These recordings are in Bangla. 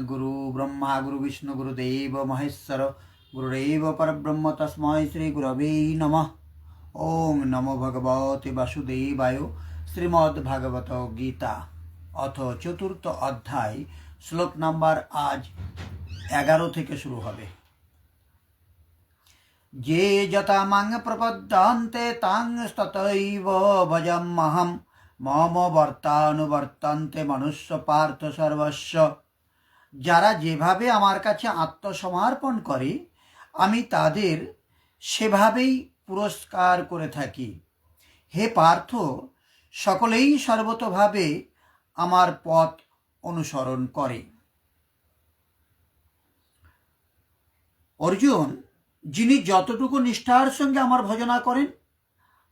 गुरु ब्रह्मा गुरु विष्णु गुरुदेव महेश्वर गुरुदेव परब्रह्म तस्मै श्री गुरवे नमः। ओम नमो भगवते वासुदेवाय। श्रीमद्भागवत गीता अथ चतुर्थ अध्याय श्लोक नम्बर आज 11 থেকে शुरू হবে। जे यथा मां प्रपद्यन्ते तां तथैव भजाम्यहम् मम বর্তানুবর্তন্তে মনুষ্য পার্থ সর্বস্ব। যারা যেভাবে আমার কাছে আত্মসমর্পণ করে আমি তাদের সেভাবেই পুরস্কার করে থাকি। হে পার্থ, সকলেই সর্বতোভাবে আমার পথ অনুসরণ করে। অর্জুন, যিনি যতটুকু নিষ্ঠার সঙ্গে আমার ভজনা করেন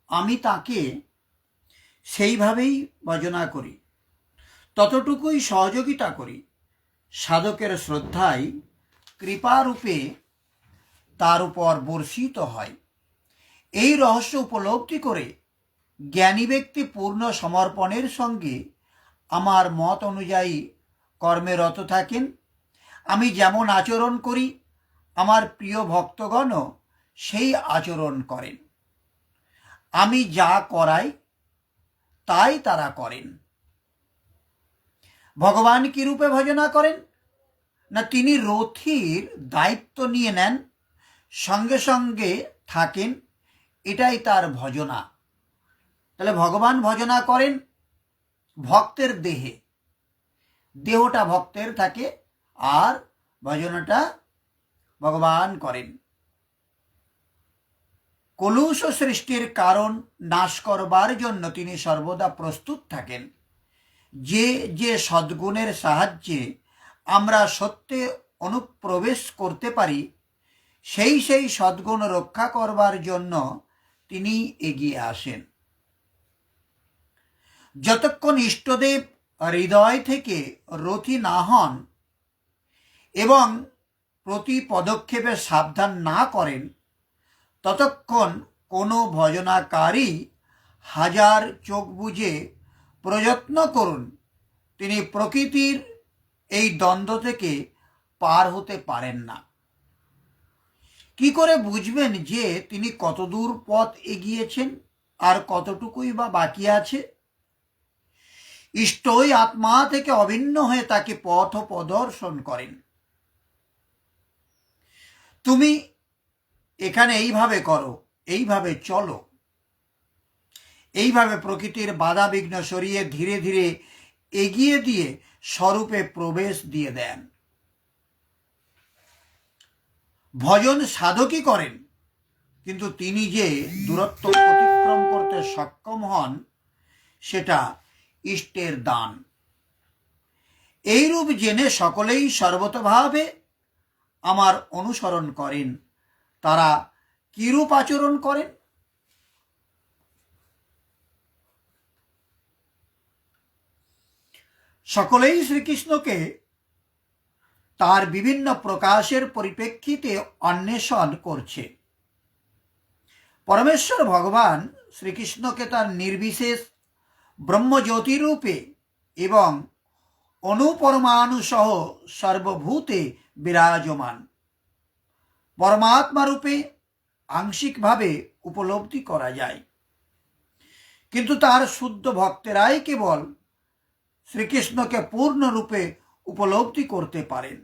আমি তাকে সেইভাবেই ভজনা করি, ততটুকুই সহযোগিতা করি। সাধকের শ্রদ্ধায় কৃপারূপে তার উপর বর্ষিত হয়। এই রহস্য উপলব্ধি করে জ্ঞানী ব্যক্তি পূর্ণ সমর্পণের সঙ্গে আমার মত অনুযায়ী কর্মে রত থাকেন। আমি যেমন আচরণ করি আমার প্রিয় ভক্তগণও সেই আচরণ করেন। আমি যা করাই তাই তারা করেন। ভগবান কি রূপে ভজনা করেন? না, তিনি রথীর দায়িত্ব নিয়ে নেন, সঙ্গে সঙ্গে থাকেন, এটাই তার ভজনা। তাহলে ভগবান ভজনা করেন ভক্তের দেহে, দেহটা ভক্তের থাকে আর ভজনাটা ভগবান করেন। কলুষ সৃষ্টির কারণ নাশ করবার জন্য তিনি সর্বদা প্রস্তুত থাকেন। যে যে সদ্গুণের সাহায্যে আমরা সত্যে অনুপ্রবেশ করতে পারি সেই সেই সদ্গুণ রক্ষা করবার জন্য তিনি এগিয়ে আসেন। যতক্ষণ ইষ্টদেব হৃদয় থেকে রথী না হন এবং প্রতি পদক্ষেপে সাবধান না করেন ততক্ষণ কোনো ভজনাকারী হাজার চোখ বুজে প্রযত্ন করুন তিনি প্রকৃতির এই দ্বন্দ্ব থেকে পার হতে পারেন না। কি করে বুঝবেন যে তিনি কতদূর পথ এগিয়েছেন আর কতটুকুই বা বাকি আছে? ইষ্টই আত্মা থেকে অভিন্ন হয়ে তাকে পথ প্রদর্শন করেন। তুমি এখানে এইভাবে করো, এইভাবে চলো, এইভাবে প্রকৃতির বাধা বিঘ্ন সরিয়ে ধীরে ধীরে এগিয়ে দিয়ে স্বরূপে প্রবেশ দিয়ে দেন। ভজন সাধকই করেন, কিন্তু তিনি যে দূরত্ব অতিক্রম করতে সক্ষম হন সেটা ইষ্টের দান। এইরূপ জেনে সকলেই সর্বতভাবে আমার অনুসরণ করেন। তারা কিরূপ আচরণ করেন? সকলেই শ্রীকৃষ্ণকে তার বিভিন্ন প্রকাশের পরিপ্রেক্ষিতে অন্বেষণ করছে। পরমেশ্বর ভগবান শ্রীকৃষ্ণকে তার নির্বিশেষ ব্রহ্মজ্যোতি রূপে এবং অনুপরমাণু সহ সর্বভূতে বিরাজমান পরমাত্মা রূপে আংশিকভাবে উপলব্ধি করা যায়, কিন্তু তার শুদ্ধ ভক্তেরাই কেবল শ্রীকৃষ্ণকে পূর্ণরূপে উপলব্ধি করতে পারেন।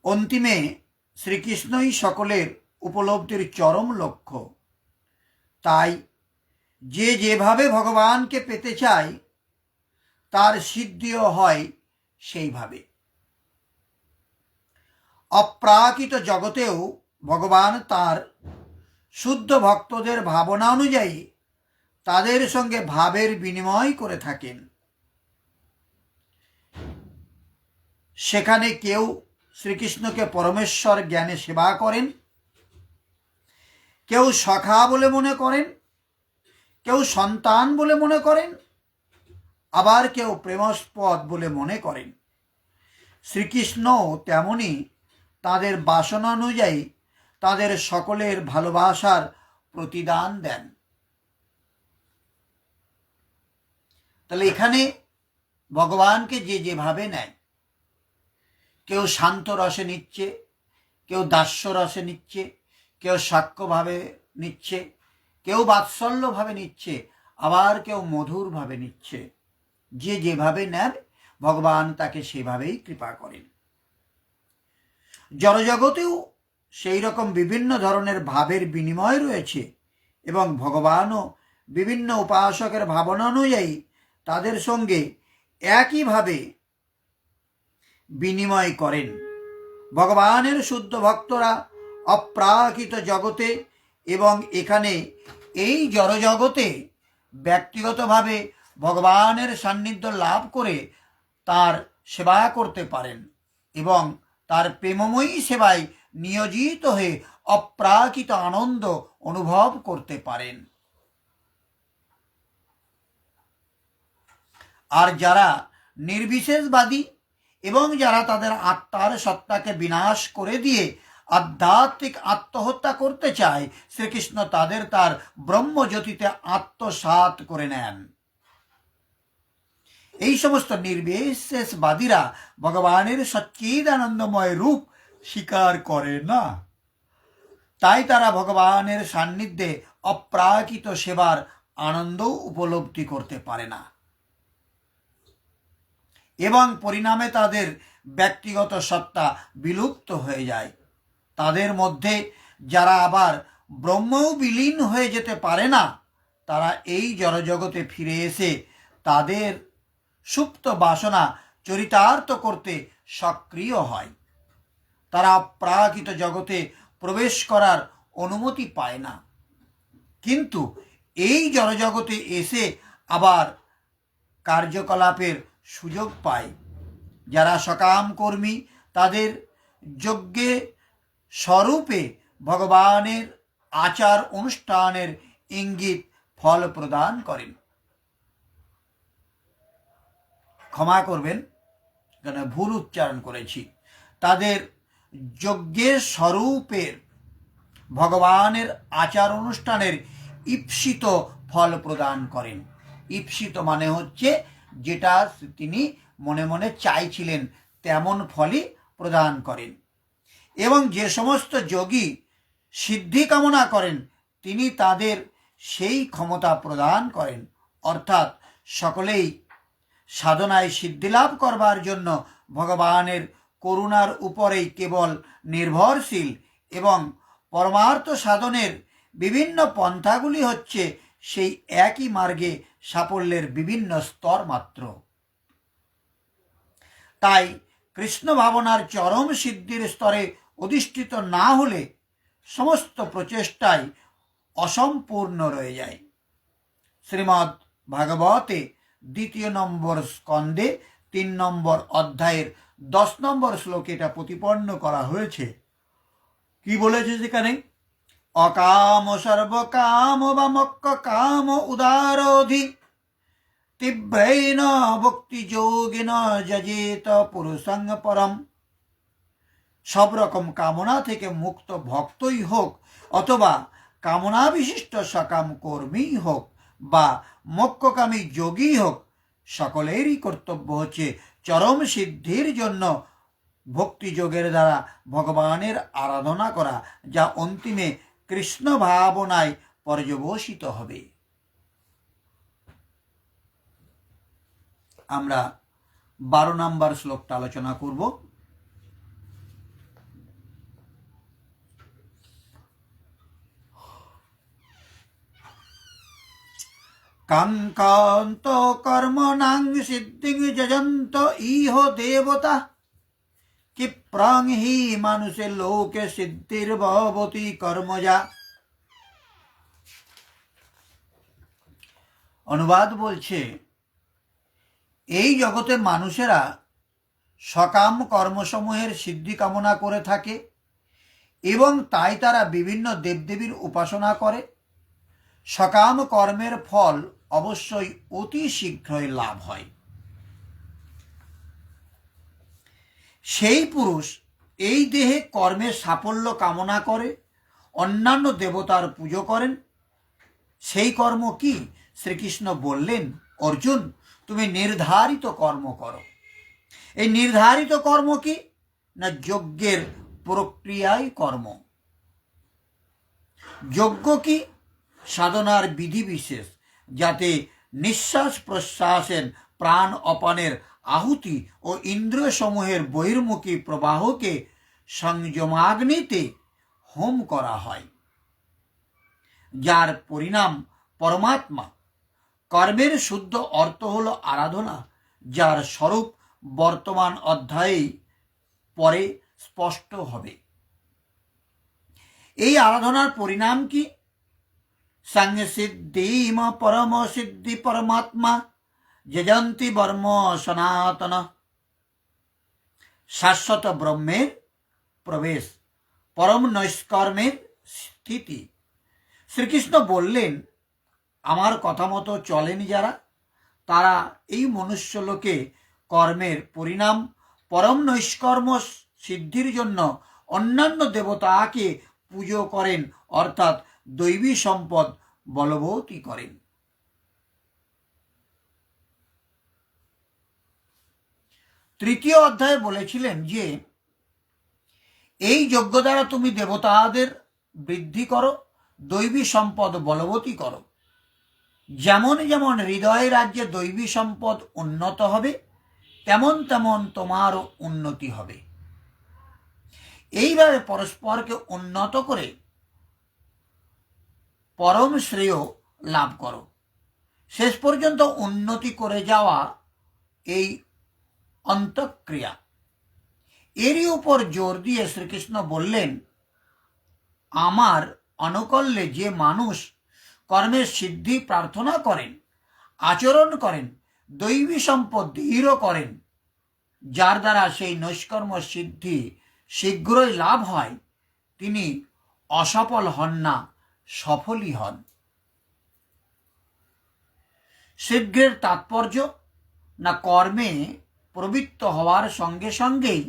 অন্তিমে শ্রীকৃষ্ণই সকলের উপলব্ধির চরম লক্ষ্য। তাই যে যেভাবে ভগবানকে পেতে চায় তার সিদ্ধিও হয় সেইভাবে। অপ্রাকৃত জগতেও ভগবান তার শুদ্ধ ভক্তদের ভাবনা অনুযায়ী তাদের সঙ্গে ভাবের বিনিময় করে থাকেন। সেখানে কেউ শ্রীকৃষ্ণকে পরমেশ্বর জ্ঞানে সেবা করেন, কেউ সখা বলে মনে করেন, কেউ সন্তান বলে মনে করেন, আবার কেউ প্রেমাস্পদ বলে মনে করেন। শ্রীকৃষ্ণও তেমনি তাদের বাসনা অনুযায়ী তাদের সকলের ভালোবাসার প্রতিদান দেন। তাহলে এখানে ভগবানকে যে যেভাবে নেয়, কেউ শান্ত রসে নিচ্ছে, কেউ দাস্য রসে নিচ্ছে, কেউ সাক্ষ্যভাবে নিচ্ছে, কেউ বাৎসল্যভাবে নিচ্ছে, আবার কেউ মধুরভাবে নিচ্ছে। যে যেভাবে নেন ভগবান তাকে সেভাবেই কৃপা করেন। জড়জগতেও সেই রকম বিভিন্ন ধরনের ভাবের বিনিময় রয়েছে এবং ভগবানও বিভিন্ন উপাসকের ভাবনা অনুযায়ী তাদের সঙ্গে একইভাবে বিনিময় করেন। ভগবানের শুদ্ধ ভক্তরা অপ্রাকৃত জগতে এবং এখানে এই জড়জগতে ব্যক্তিগতভাবে ভগবানের সান্নিধ্য লাভ করে তার সেবা করতে পারেন এবং তার প্রেমময়ী সেবায় নিয়োজিত হয়ে অপ্রাকৃত আনন্দ অনুভব করতে পারেন। আর যারা নির্বিশেষবাদী এবং যারা তাদের আত্মার সত্তাকে বিনাশ করে দিয়ে আধ্যাত্মিক আত্মহত্যা করতে চায়, শ্রীকৃষ্ণ তাদের তার ব্রহ্মজ্যোতিতে আত্মসাৎ করে নেন। এই সমস্ত নির্বিশেষবাদীরা ভগবানের সচ্চিদানন্দময় রূপ স্বীকার করে না, তাই তারা ভগবানের সান্নিধ্যে অপ্রাকৃত সেবার আনন্দ উপলব্ধি করতে পারে না এবং পরিণামে তাদের ব্যক্তিগত সত্তা বিলুপ্ত হয়ে যায়। তাদের মধ্যে যারা আবার ব্রহ্মও বিলীন হয়ে যেতে পারে না, তারা এই জড়জগতে ফিরে এসে তাদের সুপ্ত বাসনা চরিতার্থ করতে সক্রিয় হয়। তারা অপ্রাকৃত জগতে প্রবেশ করার অনুমতি পায় না, কিন্তু এই জড়জগতে এসে আবার কার্যকলাপের সুযোগ পায়। যারা সকাম কর্মী তাদের যজ্ঞে স্বরূপে ভগবানের আচার অনুষ্ঠানের ইঙ্গিত ফল প্রদান করেন। ক্ষমা করবেন, এখানে ভুল উচ্চারণ করেছি। তাদের যজ্ঞের স্বরূপের ভগবানের আচার অনুষ্ঠানের ঈপ্সিত ফল প্রদান করেন। ঈপ্সিত মানে হচ্ছে যেটা তিনি মনে মনে চাইছিলেন তেমন ফলই প্রদান করেন। এবং যে সমস্ত যোগী সিদ্ধি কামনা করেন তিনি তাদের সেই ক্ষমতা প্রদান করেন। অর্থাৎ সকলেই সাধনায় সিদ্ধিলাভ করবার জন্য ভগবানের করুণার উপরেই কেবল নির্ভরশীল এবং পরমার্থ সাধনের বিভিন্ন পন্থাগুলি হচ্ছে সেই একই মার্গে সাফল্যের বিভিন্ন স্তর মাত্র। তাই কৃষ্ণ ভাবনার চরম সিদ্ধির স্তরে অধিষ্ঠিত না হলে সমস্ত প্রচেষ্টাই অসম্পূর্ণ রয়ে যায়। শ্রীমদ্ ভাগবতে 2 নম্বর স্কন্ধে 3 নম্বর অধ্যায়ের 10 নম্বর শ্লোকে এটা প্রতিপন্ন করা হয়েছে। কি বলেছে সেখানে? অকাম সর্বকাম বা মক্ক কাম উদারোধি তীব্রেণ ভক্তি যোগিন যজেত পুরুষং পরম। সব রকম কামনা থেকে মুক্ত ভক্তই হোক অথবা কামনা বিশিষ্ট সকাম কর্মী হোক বা মোক্ষকামী যোগী হোক, সকলেরই কর্তব্য হচ্ছে চরম সিদ্ধির জন্য ভক্তি যোগের দ্বারা ভগবানের আরাধনা করা, যা অন্তিমে কৃষ্ণ ভাবনায় পর্যবসিত হবে। আমরা 12 নম্বর শ্লোকটা আলোচনা করব। কাঙ্কান্ত কর্মণাং সিদ্ধিং যজন্ত ইহ দেবতা ক্ষিপ্রাং হি মানুষে লোকে সিদ্ধির ভবতি কর্মজা। অনুবাদ বলছে, এই জগতে মানুষেরা সকাম কর্মসমূহের সিদ্ধি কামনা করে থাকে এবং তাই তারা বিভিন্ন দেবদেবীর উপাসনা করে। সকাম কর্মের ফল অবশ্যই অতি শীঘ্রই লাভ হয়। সেই পুরুষ এই দেহে কর্মের সাফল্য কামনা করে অন্যান্য দেবতার পুজো করেন। সেই কর্ম কি? শ্রীকৃষ্ণ বললেন, অর্জুন, তুমি নির্ধারিত কর্ম করো। এই নির্ধারিত কর্ম কি না যজ্ঞের প্রক্রিয়ায় কর্ম। যজ্ঞ কি সাধনার বিধি বিশেষ, যাতে নিঃশ্বাস প্রশ্বাসের প্রাণ অপানের আহুতি ও ইন্দ্রিয় সমূহের বহির্মুখী প্রবাহকে সংযমাগ্নিতে হোম করা হয়, যার পরিণাম পরমাত্মা। কর্মের শুদ্ধ অর্থ হল আরাধনা, যার স্বরূপ বর্তমান অধ্যায়ে পরে স্পষ্ট হবে। এই আরাধনার পরিণাম কি? সংসিদ্ধিম পরম সিদ্ধি পরমাত্মা যজন্তি বর্ম সনাতন। শাশ্বত ব্রহ্মের প্রবেশ, পরম নৈষ্কর্মের স্থিতি। শ্রীকৃষ্ণ বললেন, আমার কথা মতো চলেন যারা, তারা এই মনুষ্যলোকে কর্মের পরিণাম পরম নৈষ্কর্ম সিদ্ধির জন্য অন্যান্য দেবতাকে পুজো করেন, অর্থাৎ দৈবী সম্পদ বলবতী করেন। তৃতীয় অধ্যায়ে বলেছিলেন যে এই যজ্ঞ দ্বারা তুমি দেবতাদের বৃদ্ধি করো, দৈবী সম্পদ বলবতী করো। যেমন যেমন হৃদয় রাজ্যে দৈবী সম্পদ উন্নত হবে, তেমন তেমন তোমারও উন্নতি হবে। এইভাবে পরস্পরকে উন্নত করে পরম শ্রেয় লাভ করো। শেষ পর্যন্ত উন্নতি করে যাওয়া এই অন্তঃক্রিয়া। এরই উপর জোর দিয়ে শ্রীকৃষ্ণ বললেন, আমার অনুকল্যে যে মানুষ কর্মের সিদ্ধি প্রার্থনা করেন, আচরণ করেন, দৈবী সম্পদ দৃঢ় করেন, যার দ্বারা সেই নৈষ্কর্ম সিদ্ধি শীঘ্রই লাভ হয়, তিনি অসফল হন না, সফলই হন। শীঘ্রের তাৎপর্য না কর্মে প্রবৃত্ত হওয়ার সঙ্গে সঙ্গেই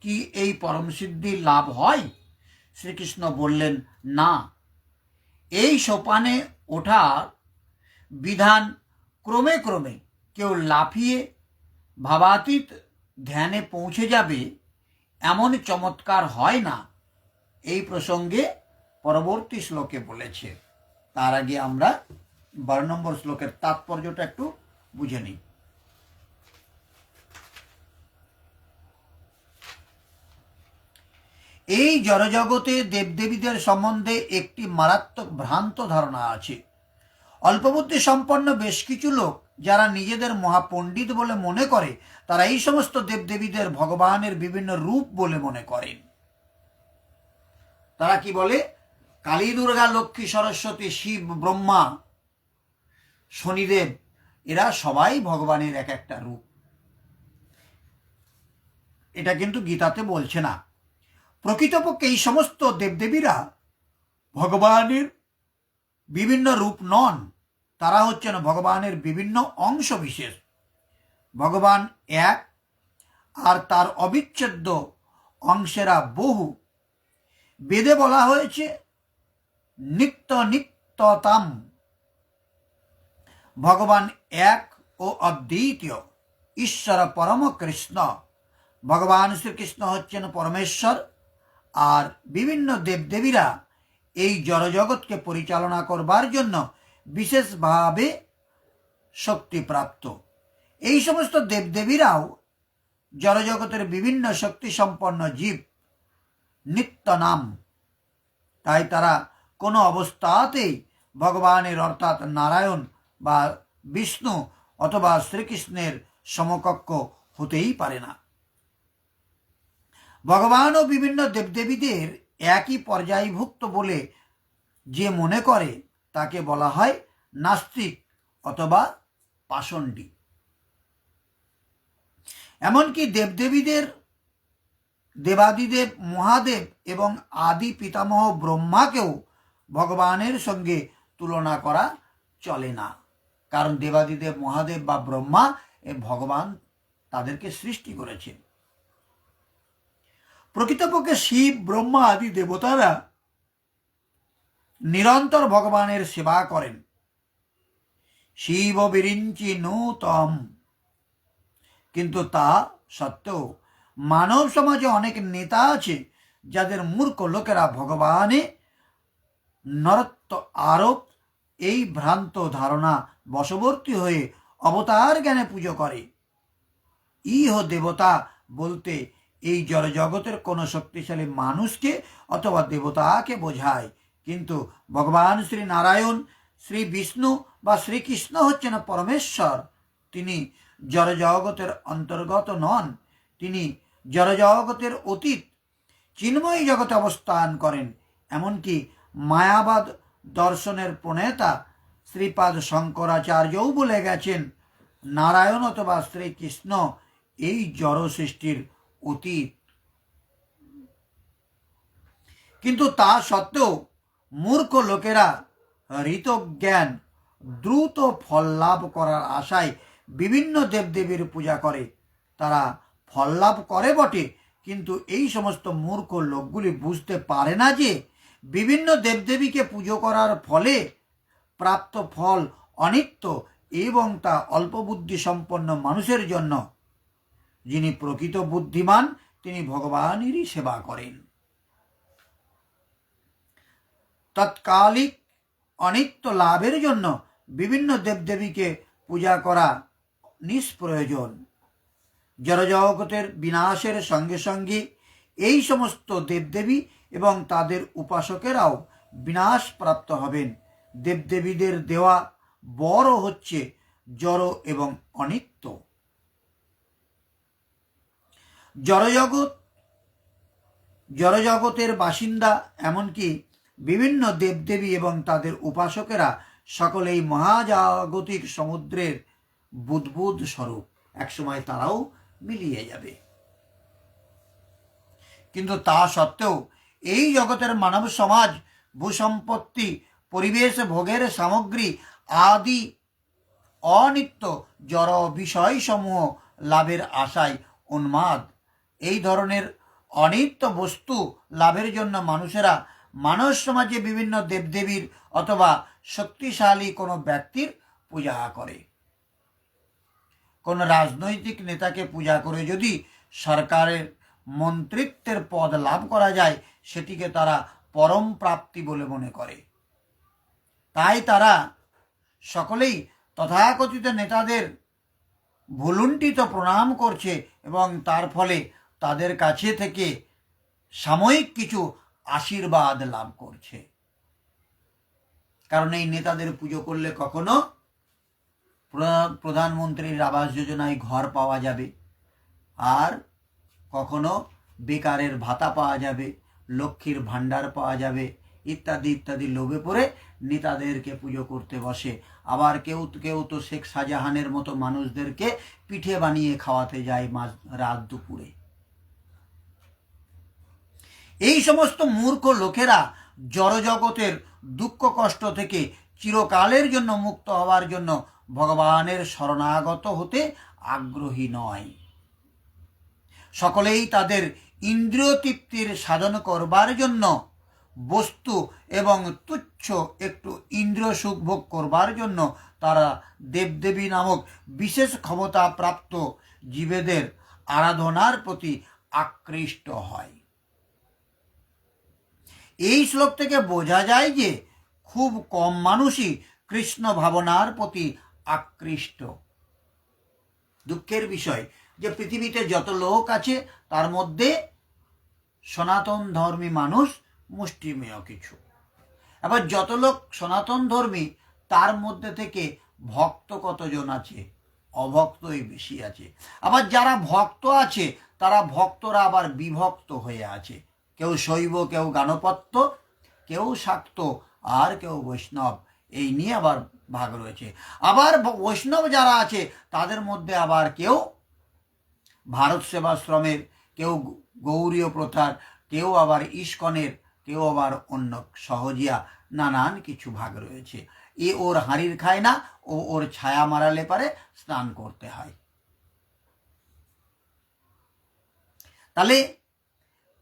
কি এই পরম সিদ্ধির লাভ হয়? শ্রীকৃষ্ণ বললেন, না, এই সোপানে ওঠার বিধান ক্রমে ক্রমে কেউ লাফিয়ে ভাবাতীত ধ্যানে পৌঁছে যাবে এমন চমৎকার হয় না। এই প্রসঙ্গে পরবর্তী শ্লোকে বলেছে। তার আগে আমরা 12 নম্বর শ্লোকের তাৎপর্যটা একটু বুঝে নিই। এই জড়জগতে দেবদেবীদের সম্বন্ধে একটি মারাত্মক ভ্রান্ত ধারণা আছে। অল্পবুদ্ধি সম্পন্ন বেশ কিছু লোক, যারা নিজেদের মহাপণ্ডিত বলে মনে করে, তারা এই সমস্ত দেবদেবীদের ভগবানের বিভিন্ন রূপ বলে মনে করেন। তারা কি বলে? কালী, দুর্গা, লক্ষ্মী, সরস্বতী, শিব, ব্রহ্মা, শনিদেব, এরা সবাই ভগবানের এক একটা রূপ। এটা কিন্তু গীতাতে বলছে না। প্রকৃতপক্ষে এই সমস্ত দেবদেবীরা ভগবানের বিভিন্ন রূপ নন, তারা হচ্ছেন ভগবানের বিভিন্ন অংশ বিশেষ। ভগবান এক, আর তার অবিচ্ছেদ্য অংশেরা বহু। বেদে বলা হয়েছে নিত্য নিত্যতাম। ভগবান এক ও অদ্বিতীয়, ঈশ্বর পরম কৃষ্ণ। ভগবান শ্রীকৃষ্ণ হচ্ছেন পরমেশ্বর, আর বিভিন্ন দেবদেবীরা এই জড়জগৎকে পরিচালনা করবার জন্য বিশেষভাবে শক্তিপ্রাপ্ত। এই সমস্ত দেবদেবীরাও জড়জগতের বিভিন্ন শক্তি সম্পন্ন জীব, নিত্য নাম। তাই তারা কোনো অবস্থাতেই ভগবানের অর্থাৎ নারায়ণ বা বিষ্ণু অথবা শ্রীকৃষ্ণের সমকক্ষ হতেই পারে না। ভগবান ও বিভিন্ন দেবদেবীদের একই পর্যায়ভুক্ত বলে যে মনে করে, তাকে বলা হয় নাস্তিক অথবা পাষণ্ডী। এমনকি দেবদেবীদের দেবাদিদেব মহাদেব এবং আদি পিতামহ ব্রহ্মাকেও ভগবানের সঙ্গে তুলনা করা চলে না, কারণ দেবাদিদেব মহাদেব বা ব্রহ্মা ভগবান তাদেরকে সৃষ্টি করেছেন। প্রকৃতপক্ষে শিব, ব্রহ্মা আদি দেবতারা নিরন্তর ভগবানের সেবা করেন, শিব বিরিঞ্চি নূতম। কিন্তু তা সত্ত্বেও মানব সমাজে অনেক নেতা আছে যাদের মূর্খ লোকেরা ভগবানে নরত্ব আরোপ এই ভ্রান্ত ধারণা বশবর্তী হয়ে অবতার জ্ঞানে পুজো করে। ইহ দেবতা বলতে এই জড়জগতের কোনো শক্তিশালী মানুষকে অথবা দেবতাকে বোঝায়, কিন্তু ভগবান শ্রী নারায়ণ, শ্রী বিষ্ণু বা শ্রীকৃষ্ণ হচ্ছেন পরমেশ্বর। তিনি জড়জগতের অন্তর্গত নন, তিনি জড়জগতের অতীত চিন্ময় জগতে অবস্থান করেন। এমনকি মায়াবাদ দর্শনের প্রণেতা শ্রীপাদ শঙ্করাচার্যও বলে গেছেন নারায়ণ অথবা শ্রীকৃষ্ণ এই জড় সৃষ্টির অতীত। কিন্তু তা সত্ত্বেও মূর্খ লোকেরা ঋতজ্ঞান দ্রুত ফল লাভ করার আশায় বিভিন্ন দেবদেবীর পূজা করে। তারা ফল লাভ করে বটে, কিন্তু এই সমস্ত মূর্খ লোকগুলি বুঝতে পারে না যে বিভিন্ন দেবদেবীকে পুজো করার ফলে প্রাপ্ত ফল অনিত্য এবং তা অল্প বুদ্ধি সম্পন্ন মানুষের জন্য। যিনি প্রকৃত বুদ্ধিমান তিনি ভগবানেরই সেবা করেন। তৎকালিক অনিত্য লাভের জন্য বিভিন্ন দেবদেবীকে পূজা করা নিষ্প্রয়োজন। জড়জগতের বিনাশের সঙ্গে সঙ্গে এই সমস্ত দেবদেবী এবং তাদের উপাসকেরাও বিনাশ প্রাপ্ত হবেন। দেবদেবীদের দেওয়া বর হচ্ছে জড় এবং অনিত্য। জড়জগতের বাসিন্দা এমনকি বিভিন্ন দেবদেবী এবং তাদের উপাসকেরা সকলেই মহাজাগতিক সমুদ্রের বুদ্বুদ স্বরূপ। একসময় তারাও মিলিয়ে যাবে। কিন্তু তা সত্ত্বেও এই জগতের মানব সমাজ ভূসম্পত্তি, পরিবেশ, ভোগের সামগ্রী আদি অনিত্য জড় বিষয়সমূহ লাভের আশায় উন্মাদ। এই ধরনের অনিত্য বস্তু লাভের জন্য মানুষেরা মানব সমাজে বিভিন্ন দেবদেবীর অথবা শক্তিশালী কোনো ব্যক্তির পূজা করে। কোনো রাজনৈতিক নেতাকে পূজা করে যদি সরকারের মন্ত্রিত্বের পদ লাভ করা যায়, সেটিকে তারা পরম প্রাপ্তি বলে মনে করে। তাই তারা সকলেই তথাকথিত নেতাদের ভুলুণ্ঠিত প্রণাম করছে এবং তার ফলে তাদের কাছে থেকে সাময়িক কিছু আশীর্বাদ লাভ করছে। কারণ এই নেতাদের পুজো করলে কখনো প্রধানমন্ত্রীর আবাস যোজনায় ঘর পাওয়া যাবে, আর কখনো বেকারের ভাতা পাওয়া যাবে, লক্ষ্মীর ভাণ্ডার পাওয়া যাবে ইত্যাদি ইত্যাদি লোভে পড়ে নেতাদেরকে পুজো করতে বসে। আবার কেউ কেউ তো শেখ শাহজাহানের মতো মানুষদেরকে পিঠে বানিয়ে খাওয়াতে যায় রাত দুপুরে। এই সমস্ত মূর্খ লোকেরা জড়জগতের দুঃখ কষ্ট থেকে চিরকালের জন্য মুক্ত হওয়ার জন্য ভগবানের শরণাগত হতে আগ্রহী নয়। সকলেই তাদের ইন্দ্রিয় তৃপ্তির সাধন করবার জন্য, বস্তু এবং তুচ্ছ একটু ইন্দ্রিয় সুখ ভোগ করবার জন্য তারা দেবদেবী নামক বিশেষ ক্ষমতা প্রাপ্ত জীবেদের আরাধনার প্রতি আকৃষ্ট হয়। এই শ্লোক থেকে বোঝা যায় যে খুব কম মানুষই কৃষ্ণ ভাবনার প্রতি আকৃষ্ট। দুঃখের বিষয় যে পৃথিবীতে যত লোক আছে তার মধ্যে সনাতন ধর্মী মানুষ মুষ্টিমেয় কিছু। আবার যত লোক সনাতন ধর্মী তার মধ্যে থেকে ভক্ত কতজন আছে? অভক্তই বেশি আছে। আবার যারা ভক্ত আছে তারা ভক্তরা আবার বিভক্ত হয়ে আছে। কেউ শৈব, কেউ গাণপত্য, কেউ শাক্ত, আর কেউ বৈষ্ণব। এই নিয়ে আবার ভাগ রয়েছে। আবার বৈষ্ণব যারা আছে তাদের মধ্যে আবার কেউ ভারত সেবাশ্রমের, কেউ গৌরীয় প্রথার, কেউ আবার ইস্কনের, কেউ আবার অন্য সহজিয়া, নানান কিছু ভাগ রয়েছে। এ ওর হাঁড়ির খায় না, ও ওর ছায়া মারালে পারে স্নান করতে হয়। তাহলে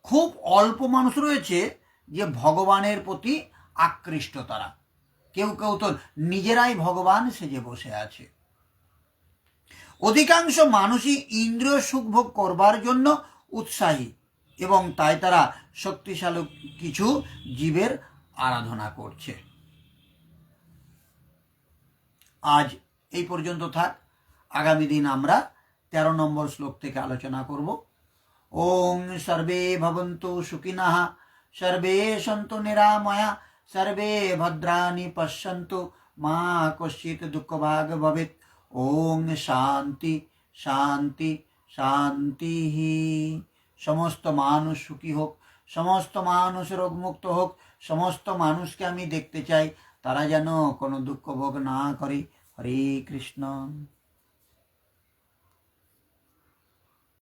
খুব অল্প মানুষ রয়েছে যে ভগবানের প্রতি আকৃষ্ট তারা। কেউ কেউ তো নিজেরাই ভগবান সেজে বসে আছে। অধিকাংশ মানুষই ইন্দ্রিয় সুখ ভোগ করবার জন্য উৎসাহী এবং তাই তারা শক্তিশালী কিছু জীবের আরাধনা করছে। আজ এই পর্যন্ত থাক। আগামী দিন আমরা 13 নম্বর শ্লোক থেকে আলোচনা করব। ওং সর্বে ভবন্তু সুখিনঃ, সর্বে সন্তু নিরাময়া, সর্বে ভদ্রাণি পশ্যন্তু, মা কশ্চিৎ দুঃখভাগ ভবেৎ। ওং শান্তি শান্তি শান্তি। সমস্ত মানুষ সুখী হোক, সমস্ত মানুষ রোগমুক্ত হোক, সমস্ত মানুষকে আমি দেখতে চাই তারা যেন কোনো দুঃখ ভোগ না করে। হরে কৃষ্ণ।